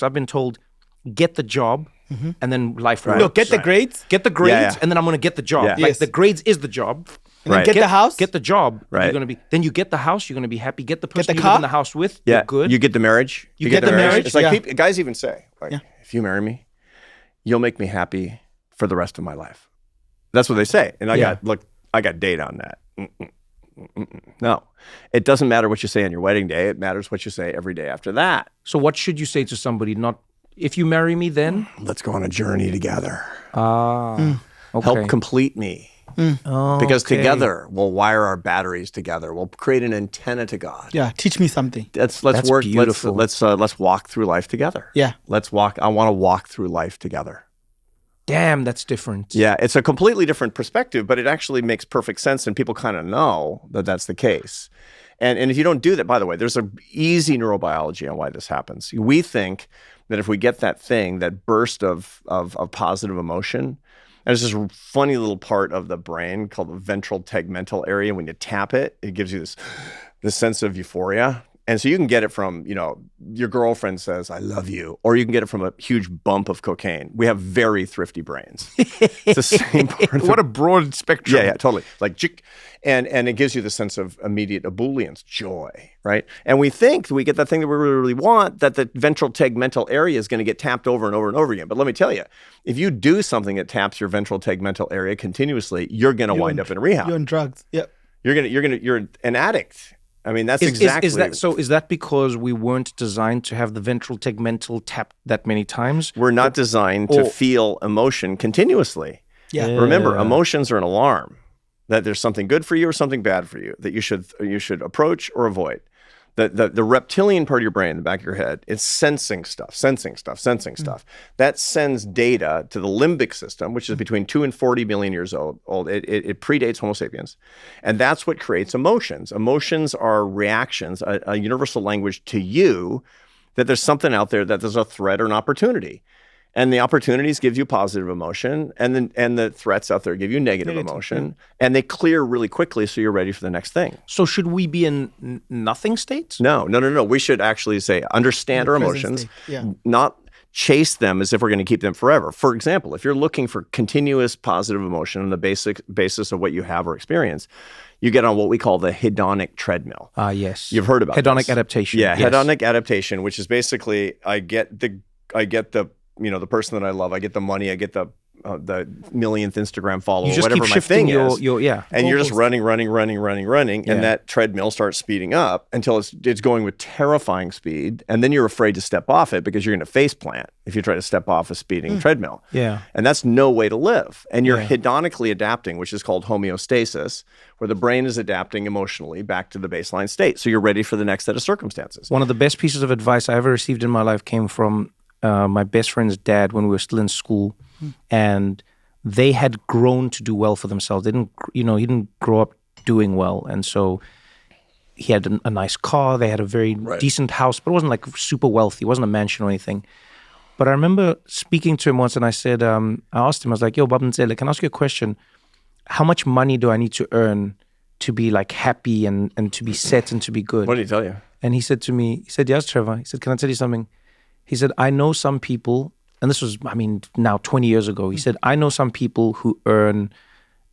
So I've been told, get the job, and then life works. No, get the grades. Get the grades, and then I'm going to get the job. Yeah. Like Yes. the grades is the job. And then get the house. Get the job. Right. You're going to be. Then you get the house. You're going to be happy. Get the person the you live in car. the house with. Yeah. You're good. You get the marriage. You get the marriage. It's like Yeah. guys even say, like, if you marry me, you'll make me happy for the rest of my life. That's what they say. And I got data on that. No, it doesn't matter what you say on your wedding day. It matters what you say every day after that. So what should you say to somebody? Not if you marry me, then Let's go on a journey together. okay. Help complete me. Because together we'll wire our batteries together. We'll create an antenna to God. Yeah, teach me something. Let's That's work. beautiful. Let's walk through life together. Yeah. Let's walk. I want to walk through life together. Damn, that's different. Yeah, it's a completely different perspective, but it actually makes perfect sense, and people kind of know that that's the case. And if you don't do that, by the way, there's an easy neurobiology on why this happens. We think that if we get that thing, that burst of positive emotion, there's this funny little part of the brain called the ventral tegmental area. When you tap it, it gives you this sense of euphoria. And so you can get it from, your girlfriend says, I love you. Or you can get it from a huge bump of cocaine. We have very thrifty brains. It's the same part. What a broad spectrum. Yeah, totally. Like, and it gives you the sense of immediate ebullience, joy, right? And we think we get that thing that we really, really want, that the ventral tegmental area is going to get tapped over and over and over again. But let me tell you, if you do something that taps your ventral tegmental area continuously, you're going to wind up in rehab. You're on drugs. Yep. You're an addict. I mean, that's exactly. Is that because we weren't designed to have the ventral tegmental tapped that many times? We're not designed to feel emotion continuously. Yeah. Remember, emotions are an alarm that there's something good for you or something bad for you that you should approach or avoid. The reptilian part of your brain, the back of your head, is sensing stuff. That sends data to the limbic system, which is between 2 and 40 million years old. It predates Homo sapiens. And that's what creates emotions. Emotions are reactions, a universal language to you that there's something out there, that there's a threat or an opportunity. And the opportunities give you positive emotion, and the threats out there give you negative emotion, and they clear really quickly, so you're ready for the next thing. So should we be in nothing states? No. We should actually say understand our emotions, not chase them as if we're going to keep them forever. For example, if you're looking for continuous positive emotion on the basis of what you have or experience, you get on what we call the hedonic treadmill. Yes. You've heard about hedonic this. adaptation. Yeah, yes. hedonic adaptation, which is basically I get the the person that I love, I get the money, I get the millionth Instagram follower, You just whatever keep my shifting thing is. And you're just running, and that treadmill starts speeding up until it's going with terrifying speed, and then you're afraid to step off it because you're going to face plant if you try to step off a speeding treadmill. Yeah. And that's no way to live. And you're hedonically adapting, which is called homeostasis, where the brain is adapting emotionally back to the baseline state. So you're ready for the next set of circumstances. One of the best pieces of advice I ever received in my life came from my best friend's dad when we were still in school, and they had grown to do well for themselves. They didn't, he didn't grow up doing well, and so he had a nice car. They had a very decent house, but it wasn't like super wealthy. It wasn't a mansion or anything. But I remember speaking to him once, and I said, I asked him, I was like, "Yo, Babenzele, can I ask you a question? How much money do I need to earn to be like happy and to be set and to be good?" What did he tell you? And he said to me, "Yes, Trevor." He said, "Can I tell you something?" He said, "I know some people," and this was, now 20 years ago. He said, "I know some people who earn,"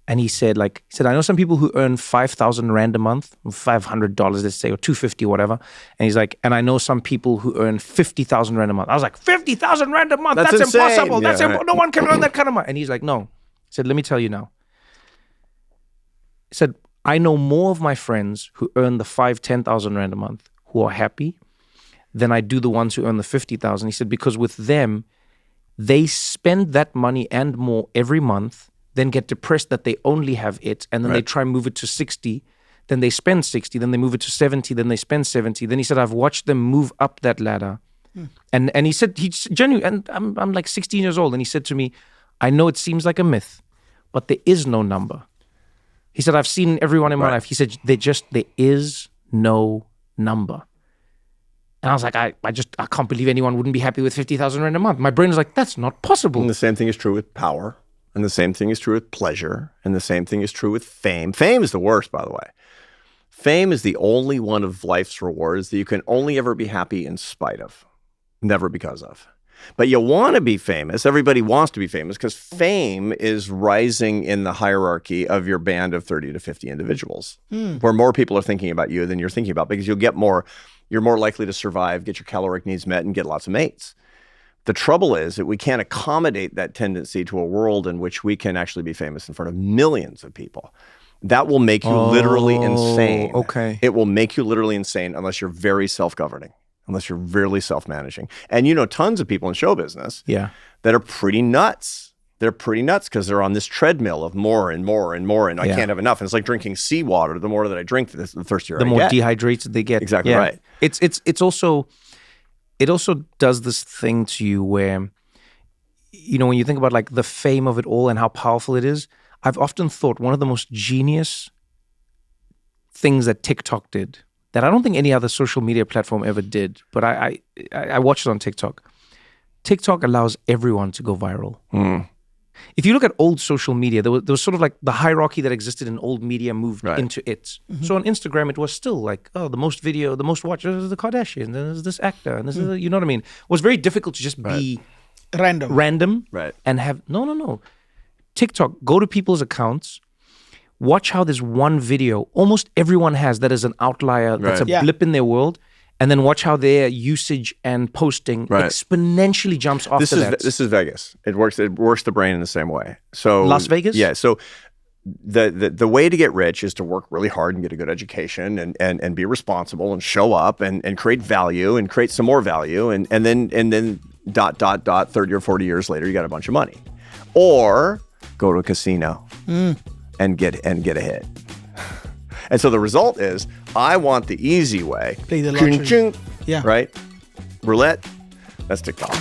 and he said, "I know some people who earn 5,000 Rand a month, $500, let's say, or 250 or whatever." And he's like, "And I know some people who earn 50,000 Rand a month." I was like, 50,000 Rand a month? That's impossible. No one can earn that kind of money. And he's like, "No." He said, "Let me tell you now." He said, "I know more of my friends who earn the 10,000 Rand a month who are happy than I do the ones who earn the 50,000. He said, because with them, they spend that money and more every month, then get depressed that they only have it, and then they try and move it to 60, then they spend 60, then they move it to 70, then they spend 70. Then he said, I've watched them move up that ladder. And he said, he's genuine, and I'm like 16 years old, and he said to me, I know it seems like a myth, but there is no number. He said, I've seen everyone in my life. He said, there is no number. And I was like, I can't believe anyone wouldn't be happy with 50,000 Rand a month. My brain was like, that's not possible. And the same thing is true with power. And the same thing is true with pleasure. And the same thing is true with fame. Fame is the worst, by the way. Fame is the only one of life's rewards that you can only ever be happy in spite of. never because of. But you want to be famous. Everybody wants to be famous because fame is rising in the hierarchy of your band of 30 to 50 individuals, where more people are thinking about you than you're thinking about, because you're more likely to survive, get your caloric needs met, and get lots of mates. The trouble is that we can't accommodate that tendency to a world in which we can actually be famous in front of millions of people. That will make you literally insane. Okay. It will make you literally insane unless you're very self-governing, unless you're really self-managing. And you know tons of people in show business that are pretty nuts. They're pretty nuts because they're on this treadmill of more and more and more, and I can't have enough. And it's like drinking seawater. The more that I drink, the thirstier I get. The more dehydrated they get. Exactly right. It also does this thing to you where, you know, when you think about like the fame of it all and how powerful it is, I've often thought one of the most genius things that TikTok did, that I don't think any other social media platform ever did, but I watched it on TikTok. TikTok allows everyone to go viral. If you look at old social media, there was sort of like the hierarchy that existed in old media moved into it. So on Instagram, it was still like, oh, the most watched is the Kardashians, there's this actor, and this is, you know what I mean? It was very difficult to just be random and have, no. TikTok, go to people's accounts, watch how there's one video almost everyone has that is an outlier, that's a blip in their world, and then watch how their usage and posting exponentially jumps after that. This is Vegas. It works the brain in the same way. So Las Vegas? Yeah. So the way to get rich is to work really hard and get a good education and be responsible and show up and create value and create some more value and then 30 or 40 years later you got a bunch of money. Or go to a casino and get a hit. And so the result is, I want the easy way. Play the lottery. Right? Roulette. That's TikTok.